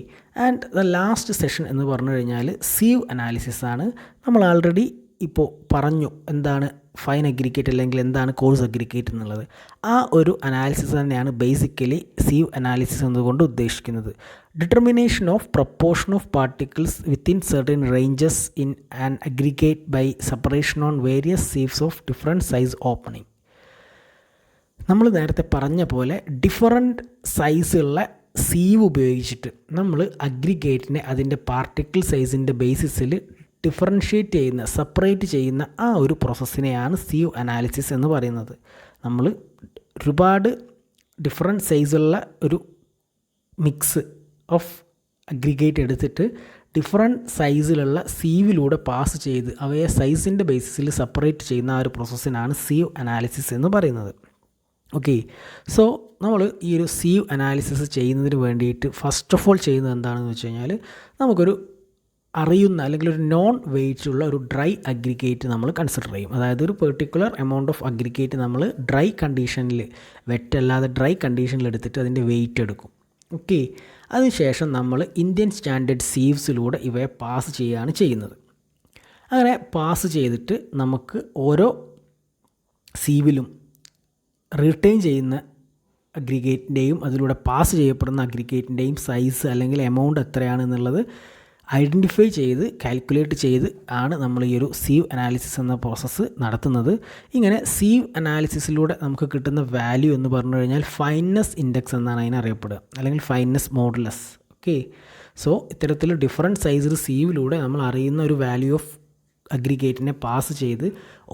[SPEAKER 1] and the last session എന്ന് പറഞ്ഞു കഴിഞ്ഞാൽ സീവ് അനാലിസിസ് ആണ്. നമ്മൾ ആൾറെഡി ഇപ്പോൾ പറഞ്ഞു എന്താണ് ഫൈൻ അഗ്രിഗേറ്റ് അല്ലെങ്കിൽ എന്താണ് കോഴ്സ് അഗ്രിഗേറ്റ് എന്നുള്ളത്. ആ ഒരു അനാലിസിസ് തന്നെയാണ് ബേസിക്കലി സീവ് അനാലിസിസ് എന്നതുകൊണ്ട് ഉദ്ദേശിക്കുന്നത്. Determination of proportion of particles within certain ranges in an aggregate by separation on various sieves of different size opening. നമ്മൾ നേരത്തെ പറഞ്ഞ പോലെ ഡിഫറൻറ്റ് സൈസുള്ള സീവ് ഉപയോഗിച്ചിട്ട് നമ്മൾ അഗ്രിഗേറ്റിനെ അതിൻ്റെ പാർട്ടിക്കിൾ സൈസിൻ്റെ ബേസിസിൽ ഡിഫറൻഷ്യേറ്റ് ചെയ്യുന്ന, സെപ്പറേറ്റ് ചെയ്യുന്ന ആ ഒരു പ്രോസസ്സിനെയാണ് സീവ് അനാലിസിസ് എന്ന് പറയുന്നത്. നമ്മൾ ഒരുപാട് ഡിഫറെൻറ്റ് സൈസുള്ള ഒരു മിക്സ് ഓഫ് അഗ്രിഗേറ്റ് എടുത്തിട്ട് ഡിഫറെൻറ്റ് സൈസിലുള്ള സീവിലൂടെ പാസ് ചെയ്ത് അവയെ സൈസിൻ്റെ ബേസിസിൽ സെപ്പറേറ്റ് ചെയ്യുന്ന ആ ഒരു പ്രോസസ്സിനാണ് സീവ് അനാലിസിസ് എന്ന് പറയുന്നത്. ഓക്കെ, സോ നമ്മൾ ഈ ഒരു സീവ് അനാലിസിസ് ചെയ്യുന്നതിന് വേണ്ടിയിട്ട് ഫസ്റ്റ് ഓഫ് ഓൾ ചെയ്യുന്നത് എന്താണെന്ന് വെച്ച് കഴിഞ്ഞാൽ നമുക്കൊരു അറിയുന്ന അല്ലെങ്കിൽ ഒരു നോൺ വെയിറ്റ് ഉള്ള ഒരു ഡ്രൈ അഗ്രിഗേറ്റ് നമ്മൾ കൺസിഡർ ചെയ്യും. അതായത് ഒരു പെർട്ടിക്കുലർ എമൗണ്ട് ഓഫ് അഗ്രിഗേറ്റ് നമ്മൾ ഡ്രൈ കണ്ടീഷനിൽ, വെറ്റല്ലാതെ ഡ്രൈ കണ്ടീഷനിൽ എടുത്തിട്ട് അതിൻ്റെ വെയിറ്റ് എടുക്കും. ഓക്കെ, അതിനുശേഷം നമ്മൾ ഇന്ത്യൻ സ്റ്റാൻഡേർഡ് സീവ്സിലൂടെ ഇവയെ പാസ് ചെയ്യുകയാണ് ചെയ്യുന്നത്. അങ്ങനെ പാസ് ചെയ്തിട്ട് നമുക്ക് ഓരോ സീവിലും റിട്ടേൺ ചെയ്യുന്ന അഗ്രിഗേറ്റിൻ്റെയും അതിലൂടെ പാസ് ചെയ്യപ്പെടുന്ന അഗ്രിഗേറ്റിൻ്റെയും സൈസ് അല്ലെങ്കിൽ എമൗണ്ട് എത്രയാണെന്നുള്ളത് ഐഡൻറ്റിഫൈ ചെയ്ത് കാൽക്കുലേറ്റ് ചെയ്ത് ആണ് നമ്മൾ ഈ ഒരു സീവ് അനാലിസിസ് എന്ന പ്രോസസ്സ് നടത്തുന്നത്. ഇങ്ങനെ സീവ് അനാലിസിസിലൂടെ നമുക്ക് കിട്ടുന്ന വാല്യൂ എന്ന് പറഞ്ഞു കഴിഞ്ഞാൽ ഫൈൻനെസ് ഇൻഡെക്സ് എന്നാണ് അതിനെ അറിയപ്പെടുക, അല്ലെങ്കിൽ ഫൈൻനെസ് മോഡുലസ്. ഓക്കെ, സോ ഇത്തരത്തിൽ ഡിഫറെൻറ്റ് സൈസിൽ സീവിലൂടെ നമ്മൾ അറിയുന്ന ഒരു വാല്യൂ ഓഫ് അഗ്രിഗേറ്റിനെ പാസ് ചെയ്ത്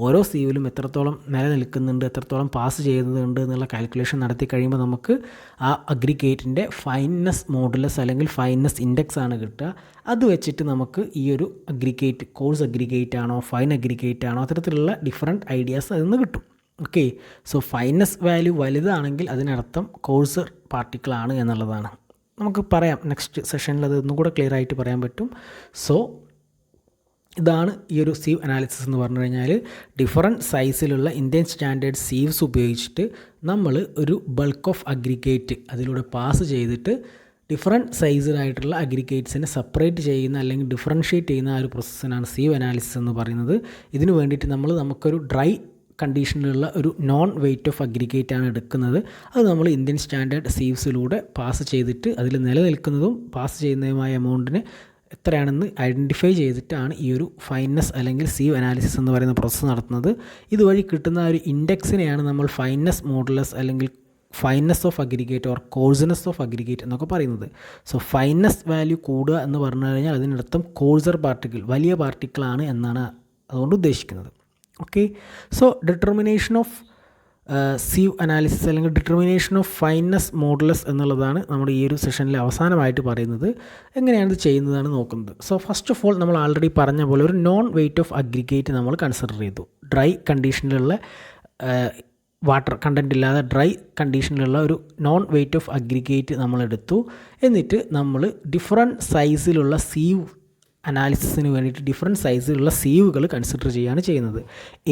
[SPEAKER 1] ഓരോ സീവിലും എത്രത്തോളം നിലനിൽക്കുന്നുണ്ട്, എത്രത്തോളം പാസ് ചെയ്യുന്നുണ്ട് എന്നുള്ള കാൽക്കുലേഷൻ നടത്തി കഴിയുമ്പോൾ നമുക്ക് ആ അഗ്രിഗേറ്റിൻ്റെ ഫൈൻനെസ് മോഡുലസ് അല്ലെങ്കിൽ ഫൈൻനെസ് ഇൻഡെക്സ് ആണ് കിട്ടുക. അത് വെച്ചിട്ട് നമുക്ക് ഈ ഒരു അഗ്രിഗേറ്റ് കോഴ്സ് അഗ്രിഗേറ്റ് ആണോ ഫൈൻ അഗ്രിഗേറ്റ് ആണോ അത്തരത്തിലുള്ള ഡിഫറെൻറ്റ് ഐഡിയാസ് അതിൽ നിന്ന് കിട്ടും. ഓക്കെ, സോ ഫൈൻനെസ് വാല്യൂ വലുതാണെങ്കിൽ അതിനർത്ഥം കോഴ്സ് പാർട്ടിക്കിളാണ് എന്നുള്ളതാണ്. നമുക്ക് പറയാം, നെക്സ്റ്റ് സെഷനിൽ അത് ഒന്നും കൂടെ ക്ലിയർ ആയിട്ട് പറയാൻ പറ്റും. സോ ഇതാണ് ഈ ഒരു സീവ് അനാലിസിസ് എന്ന് പറഞ്ഞു കഴിഞ്ഞാൽ ഡിഫറെൻറ്റ് സൈസിലുള്ള ഇന്ത്യൻ സ്റ്റാൻഡേർഡ് സീവ്സ് ഉപയോഗിച്ചിട്ട് നമ്മൾ ഒരു ബൾക്ക് ഓഫ് അഗ്രിഗേറ്റ് അതിലൂടെ പാസ് ചെയ്തിട്ട് ഡിഫറെൻറ്റ് സൈസിലായിട്ടുള്ള അഗ്രിഗേറ്റ്സിനെ സെപ്പറേറ്റ് ചെയ്യുന്ന അല്ലെങ്കിൽ ഡിഫറൻഷ്യേറ്റ് ചെയ്യുന്ന ആ ഒരു പ്രോസസ്സിനാണ് സീവ് അനാലിസിസ് എന്ന് പറയുന്നത്. ഇതിനു വേണ്ടിയിട്ട് നമുക്കൊരു ഡ്രൈ കണ്ടീഷനിലുള്ള ഒരു നോൺ വെയിറ്റ് ഓഫ് അഗ്രിഗേറ്റ് ആണ് എടുക്കുന്നത്. അത് നമ്മൾ ഇന്ത്യൻ സ്റ്റാൻഡേർഡ് സീവ്സിലൂടെ പാസ് ചെയ്തിട്ട് അതിൽ നിലനിൽക്കുന്നതും പാസ് ചെയ്യുന്നതുമായ എമൗണ്ടിനെ എത്രയാണെന്ന് ഐഡൻറ്റിഫൈ ചെയ്തിട്ടാണ് ഈ ഒരു ഫൈൻനെസ് അല്ലെങ്കിൽ സീവ് അനാലിസിസ് എന്ന് പറയുന്ന പ്രോസസ്സ് നടത്തുന്നത്. ഇതുവഴി കിട്ടുന്ന ഒരു ഇൻഡെക്സിനെയാണ് നമ്മൾ ഫൈൻനെസ് മോഡുലസ് അല്ലെങ്കിൽ fineness of aggregate or coarseness of aggregate എന്നൊക്കെ പറയുന്നത്. സോ ഫൈനസ് വാല്യൂ കൂടുക എന്ന് പറഞ്ഞു കഴിഞ്ഞാൽ അതിനർത്ഥം കോഴ്സർ പാർട്ടിക്കിൾ വലിയ പാർട്ടിക്കിളാണ് എന്നാണ് അതുകൊണ്ട് ഉദ്ദേശിക്കുന്നത്. Okay, so determination of sieve analysis അല്ലെങ്കിൽ ഡിറ്റർമിനേഷൻ ഓഫ് ഫൈനസ് മോഡുലസ് എന്നുള്ളതാണ് നമ്മുടെ ഈ ഒരു സെഷനിൽ അവസാനമായിട്ട് പറയുന്നത്. എങ്ങനെയാണ് ഇത് ചെയ്യുന്നതാണ് നോക്കുന്നത്. സോ ഫസ്റ്റ് ഓഫ് ഓൾ നമ്മൾ ആൾറെഡി പറഞ്ഞ പോലെ ഒരു നോൺ വെയ്റ്റ് ഓഫ് അഗ്രിഗേറ്റ് നമ്മൾ കൺസിഡർ ചെയ്തു. ഡ്രൈ കണ്ടീഷനിലുള്ള വാട്ടർ കണ്ടൻറ്റ് ഇല്ലാതെ ഡ്രൈ കണ്ടീഷനിലുള്ള ഒരു നോൺ വെയ്റ്റ് ഓഫ് അഗ്രിഗേറ്റ് നമ്മളെടുത്തു. എന്നിട്ട് നമ്മൾ ഡിഫറെൻറ്റ് സൈസിലുള്ള സീവ് അനാലിസിസിന് വേണ്ടിയിട്ട് ഡിഫറെൻറ്റ് സൈസിലുള്ള സീവുകൾ കൺസിഡർ ചെയ്യുകയാണ് ചെയ്യുന്നത്.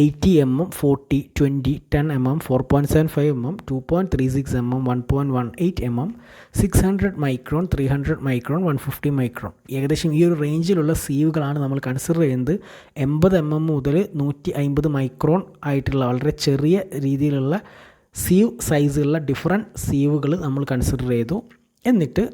[SPEAKER 1] 80 mm, 40, 20, 10 mm, 4.75 mm, 2.36 mm, 1.18 mm, 600 micron, 300 micron, 150 micron. ഏകദേശം ഈ ഒരു റേഞ്ചിലുള്ള സീവുകളാണ് നമ്മൾ കൺസിഡർ ചെയ്യുന്നത്. 80 mm മുതൽ 150 മൈക്രോൺ ആയിട്ടുള്ള വളരെ ചെറിയ രീതിയിലുള്ള സീവ് സൈസുള്ള ഡിഫറെൻറ്റ് സീവുകൾ നമ്മൾ കൺസിഡർ ചെയ്തു. എന്നിട്ട്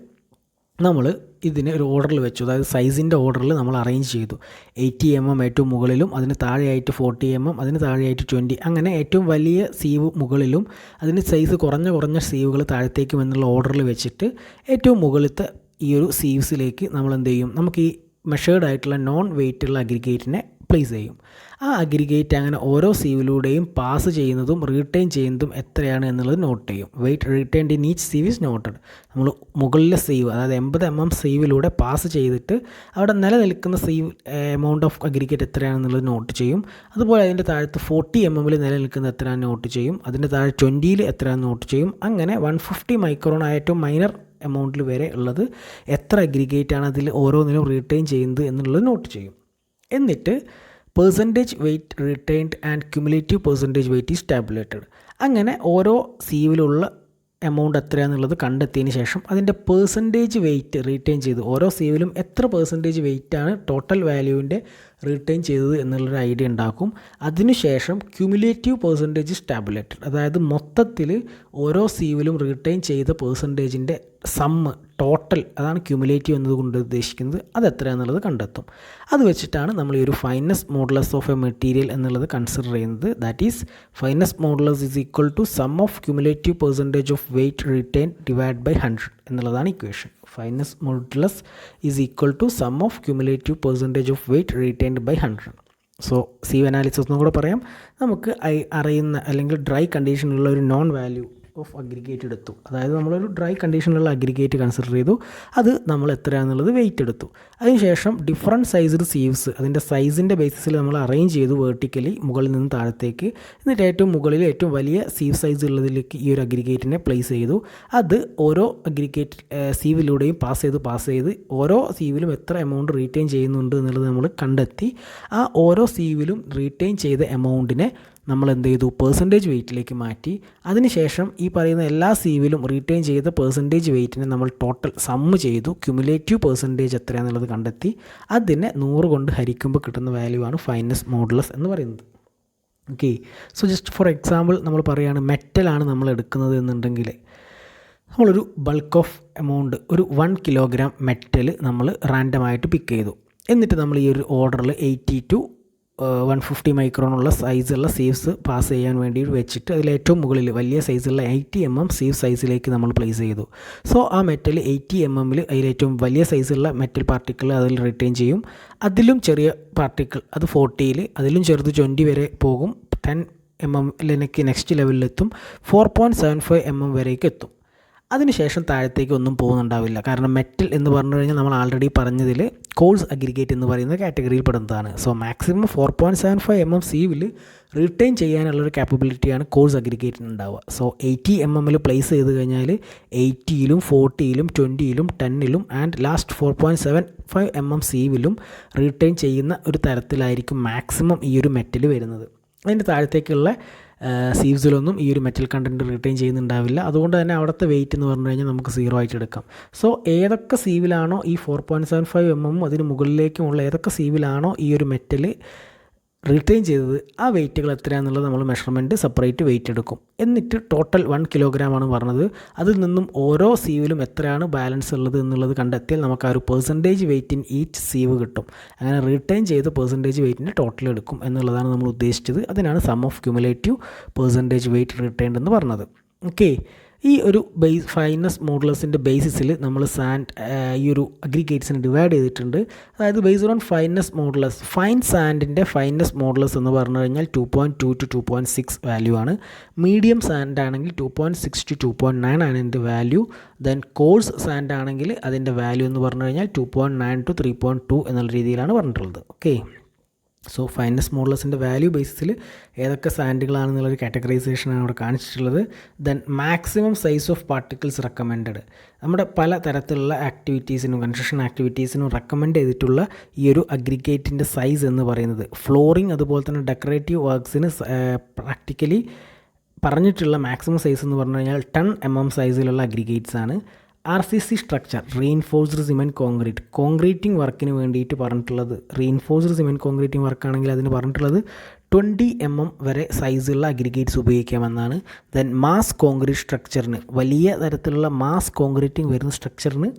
[SPEAKER 1] നമ്മൾ ഇതിനെ ഒരു ഓർഡറിൽ വെച്ചു, അതായത് സൈസിൻ്റെ ഓർഡറിൽ നമ്മൾ അറേഞ്ച് ചെയ്തു. 80 mm ഏറ്റവും മുകളിലും അതിന് താഴെയായിട്ട് 40 mm, അതിന് താഴെയായിട്ട് 20, അങ്ങനെ ഏറ്റവും വലിയ സീവ് മുകളിലും അതിന് സൈസ് കുറഞ്ഞ സീവുകൾ താഴത്തേക്കും എന്നുള്ള ഓർഡറിൽ വെച്ചിട്ട് ഏറ്റവും മുകളിലത്തെ ഈ ഒരു സീവ്സിലേക്ക് നമ്മൾ എന്ത് ചെയ്യും, നമുക്ക് ഈ മെഷേർഡ് ആയിട്ടുള്ള നോൺ വെയ്റ്റുള്ള അഗ്രിഗേറ്റിനെ പ്ലേസ് ചെയ്യും. ആ അഗ്രിഗേറ്റ് അങ്ങനെ ഓരോ സീവിലൂടെയും പാസ് ചെയ്യുന്നതും റീറ്റെയിൻ ചെയ്യുന്നതും എത്രയാണ് എന്നുള്ളത് നോട്ട് ചെയ്യും. Weight retained in each sieve is noted. നമ്മൾ മുകളിലെ സീവ്, അതായത് 80 mm സീവിലൂടെ പാസ് ചെയ്തിട്ട് അവിടെ നിലനിൽക്കുന്ന സീവ് എമൗണ്ട് ഓഫ് അഗ്രിഗേറ്റ് എത്രയാണെന്നുള്ളത് നോട്ട് ചെയ്യും. അതുപോലെ അതിൻ്റെ താഴത്ത് 40 mm നിലനിൽക്കുന്ന എത്രയാണെന്ന് നോട്ട് ചെയ്യും. അതിൻ്റെ താഴെ 20 എത്രയാണെന്ന് നോട്ട് ചെയ്യും. അങ്ങനെ 150 മൈക്രോൺ ആയ ഏറ്റവും മൈനർ എമൗണ്ടിൽ വരെ ഉള്ളത് എത്ര അഗ്രിഗേറ്റാണ് അതിൽ ഓരോന്നിലും റീറ്റെയിൻ ചെയ്യുന്നത് എന്നുള്ളത് നോട്ട് ചെയ്യും. എന്നിട്ട് percentage weight retained and cumulative percentage weight is tabulated. അങ്ങനെ ഓരോ സീവിലുള്ള എമൗണ്ട് എത്രയാണെന്നുള്ളത് കണ്ടെത്തിയതിന് ശേഷം അതിൻ്റെ പെർസെൻറ്റേജ് വെയ്റ്റ് റീറ്റെയിൻ ചെയ്ത് ഓരോ സീവിലും എത്ര പെർസെൻറ്റേജ് വെയ്റ്റാണ് ടോട്ടൽ വാല്യൂവിൻ്റെ റീറ്റെയിൻ ചെയ്തത് എന്നുള്ളൊരു ഐഡിയ ഉണ്ടാക്കും. അതിനുശേഷം ക്യുമുലേറ്റീവ് പെർസെൻറ്റേജ് ടാബുലേറ്റഡ്, അതായത് മൊത്തത്തിൽ ഓരോ സീവിലും റീറ്റെയിൻ ചെയ്ത പെർസെൻറ്റേജിൻ്റെ സമ്മ് ടോട്ടൽ, അതാണ് ക്യുമുലേറ്റീവ് എന്നതുകൊണ്ട് ഉദ്ദേശിക്കുന്നത്, അത് എത്രയാണെന്നുള്ളത് കണ്ടെത്തും. അത് വെച്ചിട്ടാണ് നമ്മൾ ഈ ഒരു fineness modulus of a material എന്നുള്ളത് കൺസിഡർ ചെയ്യുന്നത്. That is fineness modulus is equal to sum of cumulative percentage of weight return divide by 100 എന്നുള്ളതാണ് equation. Fineness modulus is equal to sum of cumulative percentage of weight returned by 100. So sieve analysis എന്നും കൂടെ പറയാം. നമുക്ക് അറിയുന്ന അല്ലെങ്കിൽ dry കണ്ടീഷനിലുള്ള ഒരു non value of aggregate എടുത്തു, അതായത് നമ്മളൊരു ഡ്രൈ കണ്ടീഷനിലുള്ള അഗ്രിഗേറ്റ് കൺസിഡർ ചെയ്തു, അത് നമ്മൾ എത്രയാണെന്നുള്ളത് വെയിറ്റ് എടുത്തു. അതിനുശേഷം ഡിഫറെൻറ്റ് സൈസ്ഡ് സീവ്സ് അതിൻ്റെ സൈസിൻ്റെ ബേസിസിൽ നമ്മൾ അറേഞ്ച് ചെയ്തു വേർട്ടിക്കലി മുകളിൽ നിന്ന് താഴത്തേക്ക്. എന്നിട്ട് ഏറ്റവും മുകളിൽ ഏറ്റവും വലിയ സീവ് സൈസ് ഉള്ളതിലേക്ക് ഈ ഒരു അഗ്രിഗേറ്റിനെ പ്ലേസ് ചെയ്തു. അത് ഓരോ അഗ്രിഗേറ്റ് സീവിലൂടെയും പാസ് ചെയ്ത് ഓരോ സീവിലും എത്ര എമൗണ്ട് റീറ്റെയിൻ ചെയ്യുന്നുണ്ട് എന്നുള്ളത് നമ്മൾ കണ്ടെത്തി. ആ ഓരോ സീവിലും റീറ്റെയിൻ ചെയ്ത എമൗണ്ടിനെ നമ്മൾ എന്ത് ചെയ്തു, പെർസെൻറ്റേജ് വെയ്റ്റിലേക്ക് മാറ്റി. അതിനുശേഷം ഈ പറയുന്ന എല്ലാ സീവിലും റീറ്റെയിൻ ചെയ്ത പെർസെൻറ്റേജ് വെയ്റ്റിനെ നമ്മൾ ടോട്ടൽ സമ്മ് ചെയ്തു. ക്യുമുലേറ്റീവ് പെർസെൻറ്റേജ് എത്രയാണെന്നുള്ളത് കണ്ടെത്തി. അതിനെ 100 കൊണ്ട് ഹരിക്കുമ്പോൾ കിട്ടുന്ന വാല്യൂ ആണ് ഫൈനസ് മോഡുലസ് എന്ന് പറയുന്നത്. Okay, so just for example നമ്മൾ പറയുകയാണ് മെറ്റലാണ് നമ്മൾ എടുക്കുന്നത് എന്നുണ്ടെങ്കിൽ നമ്മളൊരു ബൾക്ക് ഓഫ് എമൗണ്ട് ഒരു 1 കിലോഗ്രാം മെറ്റൽ നമ്മൾ റാൻഡമായിട്ട് പിക്ക് ചെയ്തു. എന്നിട്ട് നമ്മൾ ഈ ഒരു ഓർഡറിൽ 80 to 150 മൈക്രോണുള്ള സൈസുള്ള സീവ്സ് പാസ് ചെയ്യാൻ വേണ്ടി വെച്ചിട്ട് അതിൽ ഏറ്റവും മുകളിൽ വലിയ സൈസുള്ള 80 mm സീവ് സൈസിലേക്ക് നമ്മൾ പ്ലേസ് ചെയ്തു. സോ ആ മെറ്റൽ 80 mm അതിലേറ്റവും വലിയ സൈസുള്ള മെറ്റൽ പാർട്ടിക്കിൾ അതിൽ റിട്ടേൺ ചെയ്യും. അതിലും ചെറിയ പാർട്ടിക്കിൾ അത് 40, അതിലും ചെറുത് 20 വരെ പോകും. 10 mm നെക്സ്റ്റ് ലെവലിലെത്തും. 4.75 mm വരേക്ക് എത്തും. അതിനുശേഷം താഴത്തേക്ക് ഒന്നും പോകുന്നുണ്ടാവില്ല. കാരണം മെറ്റൽ എന്ന് പറഞ്ഞു കഴിഞ്ഞാൽ നമ്മൾ ആൾറെഡി പറഞ്ഞതിൽ കോഴ്സ് അഗ്രിഗേറ്റ് എന്ന് പറയുന്ന കാറ്റഗറിയിൽ പെടുന്നതാണ്. സോ മാക്സിമം 4.75 mm സീവിൽ റിട്ടേൺ ചെയ്യാനുള്ളൊരു കാപ്പബിലിറ്റിയാണ് കോഴ്സ് അഗ്രിഗേറ്റിന് ഉണ്ടാവുക. സോ 80 mm പ്ലേസ് ചെയ്ത് കഴിഞ്ഞാൽ 80ലും 40ലും 20ലും 10ലും ആൻഡ് ലാസ്റ്റ് 4.75 mm സീവിലും റിട്ടേൺ ചെയ്യുന്ന ഒരു തരത്തിലായിരിക്കും മാക്സിമം ഈ ഒരു മെറ്റൽ വരുന്നത്. അതിൻ്റെ താഴത്തേക്കുള്ള സീവ്സിലൊന്നും ഈ ഒരു മെറ്റൽ കണ്ടൻറ്റ് റിട്ടേൺ ചെയ്യുന്നുണ്ടാവില്ല. അതുകൊണ്ട് തന്നെ അവിടുത്തെ വെയിറ്റ് എന്ന് പറഞ്ഞു കഴിഞ്ഞാൽ നമുക്ക് 0 ആയിട്ട് എടുക്കാം. സോ ഏതൊക്കെ സീവിലാണോ ഈ 4.75 mm അതിന് മുകളിലേക്കുമുള്ള ഏതൊക്കെ സീവിലാണോ ഈ ഒരു മെറ്റൽ റിട്ടേൺ ചെയ്തത് ആ വെയിറ്റുകൾ എത്രയാണെന്നുള്ളത് നമ്മൾ മെഷർമെൻറ്റ് സെപ്പറേറ്റ് വെയിറ്റ് എടുക്കും. എന്നിട്ട് ടോട്ടൽ 1 കിലോഗ്രാമാണ് പറഞ്ഞത്. അതിൽ നിന്നും ഓരോ സീവിലും എത്രയാണ് ബാലൻസ് ഉള്ളത് എന്നുള്ളത് കണ്ടെത്തിയാൽ നമുക്ക് ആ ഒരു percentage weight in each sieve കിട്ടും. അങ്ങനെ റിട്ടേൺ ചെയ്ത പെർസെൻറ്റേജ് വെയിറ്റിൻ്റെ ടോട്ടൽ എടുക്കും എന്നുള്ളതാണ് നമ്മൾ ഉദ്ദേശിച്ചത്. അതിനാണ് sum of cumulative percentage weight returned എന്ന് പറഞ്ഞത്. ഓക്കെ, ഈ ഒരു ഫൈനസ് മോഡുലസിൻ്റെ ബേസിസിൽ നമ്മൾ ഈ ഒരു അഗ്രിഗേറ്റ്സിനെ ഡിവൈഡ് ചെയ്തിട്ടുണ്ട്. അതായത് based on fineness modulus, fine സാൻഡിൻ്റെ ഫൈനസ് മോഡുലസ് എന്ന് പറഞ്ഞു കഴിഞ്ഞാൽ 2.2 to 2.6 വാല്യൂ ആണ്. മീഡിയം സാൻഡ് ആണെങ്കിൽ 2.6 to 2.9 ആണ് ഇതിൻ്റെ വാല്യൂ. ദെൻ കോഴ്സ് സാൻഡ് ആണെങ്കിൽ അതിൻ്റെ വാല്യൂ എന്ന് പറഞ്ഞു കഴിഞ്ഞാൽ 2.9 to 3.2 എന്നുള്ള രീതിയിലാണ് പറഞ്ഞിട്ടുള്ളത്. ഓക്കെ, സോ ഫൈനസ് മോഡുലസിൻ്റെ വാല്യൂ ബേസിസിൽ ഏതൊക്കെ സാൻഡുകളാണെന്നുള്ളൊരു കാറ്റഗറൈസേഷനാണ് അവിടെ കാണിച്ചിട്ടുള്ളത്. Then maximum size of particles recommended, നമ്മുടെ പല തരത്തിലുള്ള ആക്ടിവിറ്റീസിനും കൺസ്ട്രക്ഷൻ ആക്ടിവിറ്റീസിനും റെക്കമെൻഡ് ചെയ്തിട്ടുള്ള ഈ ഒരു അഗ്രിഗേറ്റിൻ്റെ സൈസ് എന്ന് പറയുന്നത്, ഫ്ലോറിങ് അതുപോലെ തന്നെ ഡെക്കറേറ്റീവ് വർക്ക്സിന് പ്രാക്ടിക്കലി പറഞ്ഞിട്ടുള്ള മാക്സിമം സൈസ് എന്ന് പറഞ്ഞു കഴിഞ്ഞാൽ 10 mm സൈസിലുള്ള അഗ്രിഗേറ്റ്സ് ആണ്. RCC structure, reinforced cement concreting വർക്കിന് വേണ്ടിയിട്ട് പറഞ്ഞിട്ടുള്ളത്, റീഇൻഫോഴ്സ്ഡ് സിമെൻറ്റ് കോൺക്രീറ്റിംഗ് വർക്കാണെങ്കിൽ അതിന് പറഞ്ഞിട്ടുള്ളത് 20 mm വരെ സൈസുള്ള അഗ്രിഗേറ്റ്സ് ഉപയോഗിക്കാമെന്നാണ്. ദെൻ മാസ് കോൺക്രീറ്റ് സ്ട്രക്ചറിന്, വലിയ തരത്തിലുള്ള മാസ് കോൺക്രീറ്റിംഗ് വരുന്ന സ്ട്രക്ചറിന്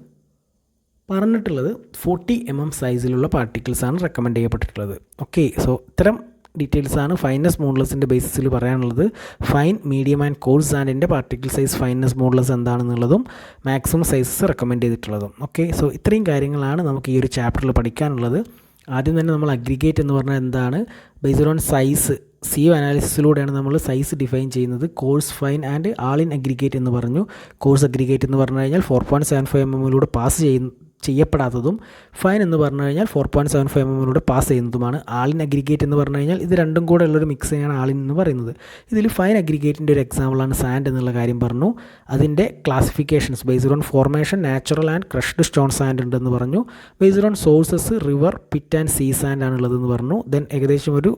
[SPEAKER 1] പറഞ്ഞിട്ടുള്ളത് 40 mm സൈസിലുള്ള പാർട്ടിക്കിൾസാണ് റെക്കമെൻഡ് ചെയ്യപ്പെട്ടിട്ടുള്ളത്. ഓക്കെ, സോ ഇത്തരം ഡീറ്റെയിൽസാണ് ഫൈനസ് മോഡുലസിൻ്റെ ബേസിസിൽ പറയാനുള്ളത്. ഫൈൻ, മീഡിയം ആൻഡ് കോഴ്സ് സാൻഡിൻ്റെ പാർട്ടിക്കിൾ സൈസ് ഫൈനസ് മോഡുലസ് എന്താണെന്നുള്ളതും മാക്സിമം സൈസസ് റെക്കമെൻഡ് ചെയ്തിട്ടുള്ളതും. ഓക്കെ, സോ ഇത്രയും കാര്യങ്ങളാണ് നമുക്ക് ഈ ഒരു ചാപ്റ്ററിൽ പഠിക്കാനുള്ളത്. ആദ്യം തന്നെ നമ്മൾ അഗ്രിഗേറ്റ് എന്ന് പറഞ്ഞാൽ എന്താണ്, ബേസ്ഡ് ഓൺ സൈസ്, CU അനാലിസിസിലൂടെയാണ് നമ്മൾ സൈസ് ഡിഫൈൻ ചെയ്യുന്നത്. Course, fine and all in aggregate എന്ന് പറഞ്ഞു. കോഴ്സ് അഗ്രിഗേറ്റ് എന്ന് പറഞ്ഞു കഴിഞ്ഞാൽ 4.75 mm പാസ് ചെയ്യപ്പെടാത്തതും, ഫൈൻ എന്ന് പറഞ്ഞു കഴിഞ്ഞാൽ 4.75 mm പാസ് ചെയ്യുന്നതുമാണ്. ആളിൻ അഗ്രിഗേറ്റ് എന്ന് പറഞ്ഞു കഴിഞ്ഞാൽ ഇത് രണ്ടും കൂടെ ഉള്ളൊരു മിക്സിനെയാണ് ആളിൻ എന്ന് പറയുന്നത്. ഇതിൽ ഫൈൻ അഗ്രിഗേറ്റിൻ്റെ ഒരു എക്സാമ്പിളാണ് സാൻഡ് എന്നുള്ള കാര്യം പറഞ്ഞു. അതിൻ്റെ classifications based on formation, natural and crushed stone sand ഉണ്ടെന്ന് പറഞ്ഞു. Based on sources, river, pit and sea sand ആണുള്ളതെന്ന് പറഞ്ഞു. ദെൻ ഏകദേശം ഒരു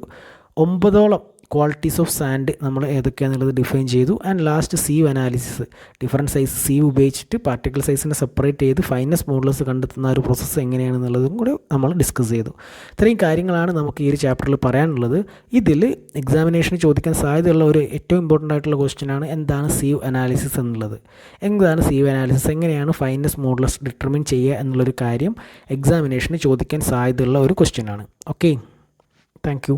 [SPEAKER 1] 9ഓളം ക്വാളിറ്റീസ് ഓഫ് സാൻഡ് നമ്മൾ ഏതൊക്കെയാണെന്നുള്ളത് ഡിഫൈൻ ചെയ്തു. And last CU analysis, different size CU ഉപയോഗിച്ചിട്ട് പാർട്ടിക്കിൾ സൈസിനെ സെപ്പറേറ്റ് ചെയ്ത് ഫൈനസ് മോഡുലസ് കണ്ടെത്തുന്ന ഒരു പ്രോസസ്സ് എങ്ങനെയാണെന്നുള്ളതും കൂടെ നമ്മൾ ഡിസ്കസ് ചെയ്തു. ഇത്രയും കാര്യങ്ങളാണ് നമുക്ക് ഈ ഒരു ചാപ്റ്ററിൽ പറയാനുള്ളത്. ഇതിൽ എക്സാമിനേഷന് ചോദിക്കാൻ സാധ്യതയുള്ള ഒരു ഏറ്റവും ഇമ്പോർട്ടൻ്റ് ആയിട്ടുള്ള ക്വസ്റ്റ്യനാണ് എന്താണ് CU അനാലിസിസ് എന്നുള്ളത്. എന്താണ് CU അനാലിസിസ്, എങ്ങനെയാണ് ഫൈനസ് മോഡുലസ് ഡിറ്റർമിൻ ചെയ്യുക എന്നുള്ളൊരു കാര്യം എക്സാമിനേഷന് ചോദിക്കാൻ സാധ്യതയുള്ള ഒരു ക്വസ്റ്റ്യനാണ്. Okay, thank you.